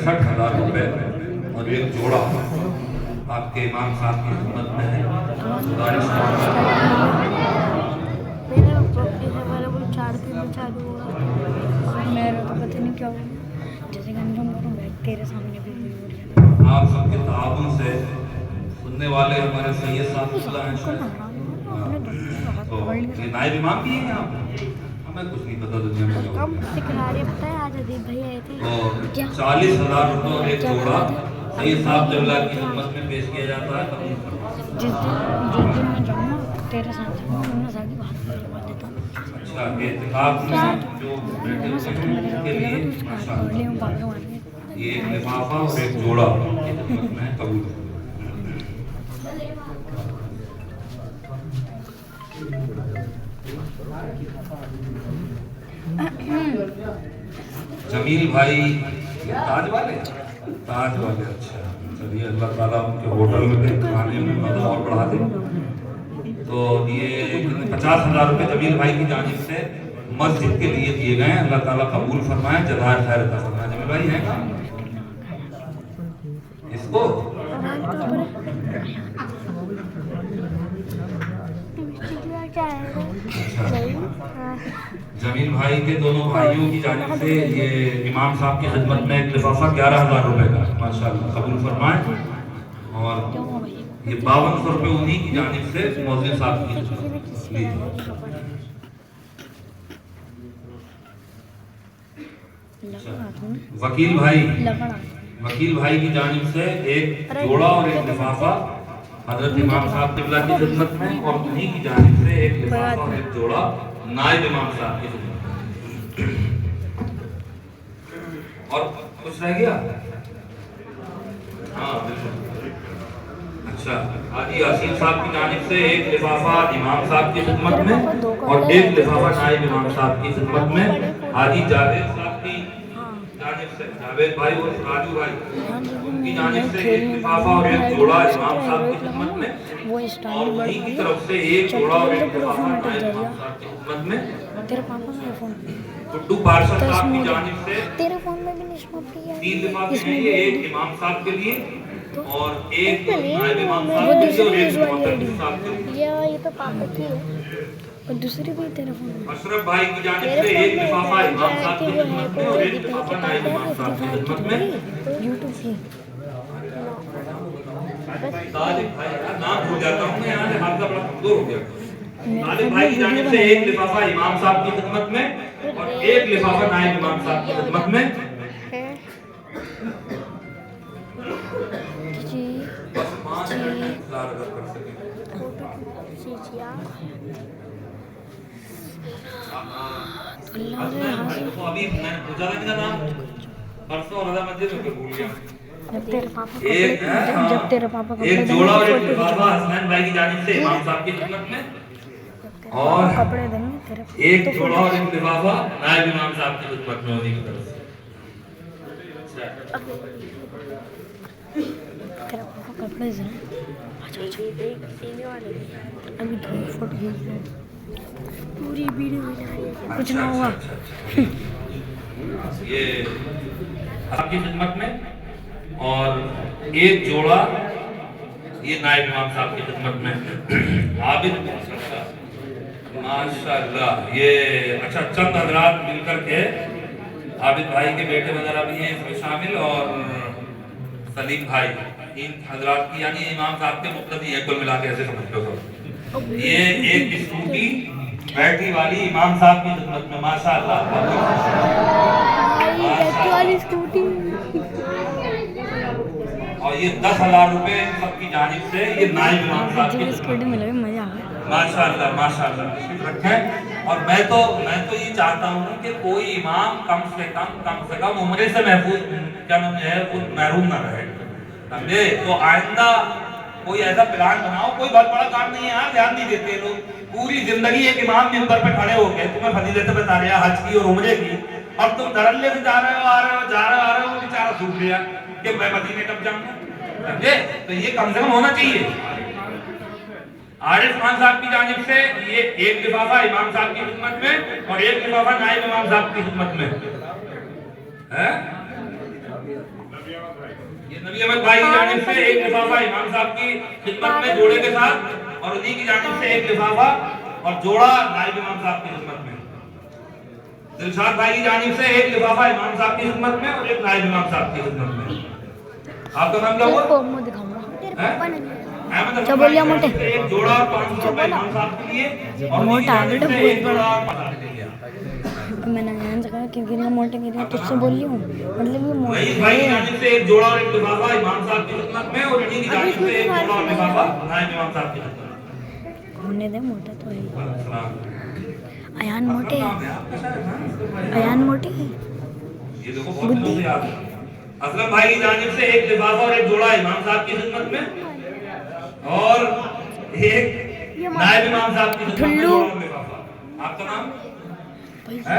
65,000 रुपए और एक जोड़ा आपके इमाम साहब की खिदमत में है। गुजारिश मेरा प्रोफाइल वाला वो 4 दिन में चालू होगा। मेरा तो पता नहीं क्या होगा। जैसे कि हम करूँ बैठ तेरे सामने भी वही हो रहा आप सबके ताउन से सुनने वाले हमारे सैयद साहब खुला हैं शायद। तो ये नायब इमाम भी हैं आप? हमें कुछ नहीं पता दुनिया में क्या कम होता है। सिखा रहे पता है। आज अदीब भाई आए थे। तो 40,000 रुपये और एक जोड़ा सैयद साहब जल्ला की खिदमत में पेश किया जाता है। कबूल फरमाएं। जिस दिन मैं जाऊँगा तेरे साथ जाऊँगा साथ बात करवा देता हूँ। अच्छा एहतिकाफ में जो बैठे हुए हैं उनके लिए माशाअल्लाह ये एक लिफाफा और एक जोड़ा की खिदमत में कबूल फरमाएं। जमील भाई ये ताज वाले। अच्छा चलिए अल्लाह ताला उनके होटल में कहीं खाने में मदद और बढ़ा दे। तो ये 50,000 रुपये जमील भाई की जानिब से मस्जिद के लिए दिए गए हैं। अल्लाह ताला कबूल फरमाए, जज़ाए खैर अता फरमाए। जमील भाई हैं कहाँ? इसको जमील भाई के दोनों भाइयों की जानिब से ये इमाम साहब की खिदमत में एक लिफाफा 11,000 रुपए का माशाअल्लाह कबूल फरमाए। और ये 5200 रुपये उन्हीं की जानिब से मौलवी साहब की खिदमत में। वकील भाई की जानिब से एक जोड़ा और एक लिफाफा हजरत इमाम साहब क़िबला की खिदमत में, और उन्हीं की जानिब से एक लिफाफा और एक जोड़ा नायब इमाम साहब की खिदमत में। और कुछ रह गया? हाँ बिल्कुल। अच्छा हाजी आसिफ साहब की जानिब से एक लिफाफा इमाम साहब की खिदमत में और एक लिफाफा नायब इमाम साहब की खिदमत में। हाजी जावेद साहब की जानिब से जावेद भाई और राजू भाई उनकी जानिब से एक लिफाफा और एक जोड़ा इमाम साहब की खिदमत में, और उन्हीं की तरफ से एक जोड़ा और एक लिफाफा नायब इमाम साहब की खिदमत में। तेरे पापा का फोन गुड्डू पार्षद साहब की जानिब से तेरे फोन में भी निस्मा फ्री है। 3 लिफाफे हैं ये, एक इमाम साहब के लिए और एक नायब इमाम वो साहब के लिए और दूसरी एक वाली मुअत्तकिन साहब के लिए। ये तो पापा की है और दूसरी भी तेरे फोन में। अशरफ भाई की जानिब से एक लिफाफा इमाम साहब की खिदमत में और एक लिफाफा नायब इमाम साहब की खिदमत में। यूट्यूब की तालिब भाई का नाम भूल जाता हूँ मैं, यहाँ से हाथ का बड़ा कमजोर हो गया। तालिब भाई की जानिब से एक लिफाफा इमाम साहब की खिदमत में और एक लिफाफा नायब इमाम साहब की खिदमत में। जी बस 5 मिनट इंतजार अगर कर सकें। तो अभी मैंने पूछा था इनका नाम परसों रजा मस्जिद में भूल गया। जब तेरे पापा एक जोड़ा और एक लिफाफा हसनैन भाई की जानिब से इमाम साहब की खिदमत में, और कपड़े देंगे तेरे एक जोड़ा और एक लिफाफा नायब इमाम साहब की खिदमत में उन्हीं की तरफ से। तेरा पापा कपड़े जरा अभी दो फोटो पूरी वीडियो बना रही है कुछ ना हुआ। ये आपकी खिदमत में और एक जोड़ा ये नायब इमाम साहब की खिदमत में। आबिद माशाअल्लाह ये अच्छा चंद हजरात मिलकर के आबिद भाई के बेटे वगैरह भी हैं इसमें शामिल, और सलीम भाई, इन हजरात की यानी इमाम साहब के मुक्तदी है कुल मिला के, ऐसे समझ लो। ये एक स्कूटी बैटरी वाली इमाम साहब की खिदमत में माशाअल्लाह। स्कूटी और ये 10,000 रुपए सबकी जानिब से ये नायब इमाम साहब की स्कूटी में लगे मजा आ गया माशाअल्लाह माशाअल्लाह रखें। और मैं तो ये चाहता हूँ कि कोई इमाम कम से कम उम्र से महफूज क्या नाम है वो महरूम ना रहे, समझे। तो आइंदा कोई ऐसा प्लान बनाओ, कोई बहुत बड़ा काम नहीं है यार, ध्यान नहीं देते लोग। पूरी जिंदगी एक इमाम मिंबर पे खड़े हो गए, तुम्हें फजीलतें बता रहे हैं हज की और उम्रे की, और तुम धड़ल्ले से जा रहे हो आ रहे हो जा रहे हो आ रहे हो, बेचारा सूख गया कि मैं मदीने कब जाऊंगा, समझे। तो ये कम से कम होना चाहिए। आरिफ खान साहब की जानिब से ये एक लिफाफा इमाम साहब की खिदमत में और एक लिफाफा नायब इमाम साहब की खिदमत में है। ये नबी अहमद भाई की जानिब से एक लिफाफा इमाम साहब की खिदमत में जोड़े के साथ, और उन्हीं की जानिब से एक लिफाफा और जोड़ा नायब इमाम साहब की खिदमत में। दिलशाद भाई की जानिब से एक लिफाफा इमाम साहब की खिदमत में और एक नायब इमाम साहब की खिदमत में। आपका नाम क्या हुआ? मुंह दिखाऊंगा। अहमद क्या बोलिया मोटे? एक जोड़ा और 500 रुपए इमाम साहब के लिए, और मोटा उन्हीं की जानिब से एक जोड़ा और 500 ले गया। मैंने ध्यान से कहा क्योंकि ना मोटे गिरे तुझसे बोली हूँ, मतलब ये मोटे रईस भाई की जानिब से एक जोड़ा और एक लिफाफा इमाम साहब की खिदमत में, और उन्हीं की जानिब से एक जोड़ा और लिफाफा नायब इमाम साहब की खिदमत में। होने दे, मोटा तो है। सलाम। अयान मोटे है, नाम है आपका शायद, हाँ? अयान मोटे है। ये देखो बहुत दिनों से याद है। असलम भाई की जानिब से एक लिफाफा और एक जोड़ा इमाम साहब की खिदमत में, और एक नायब इमाम साहब की खिदमत में जोड़ा और लिफाफा। आपका नाम है?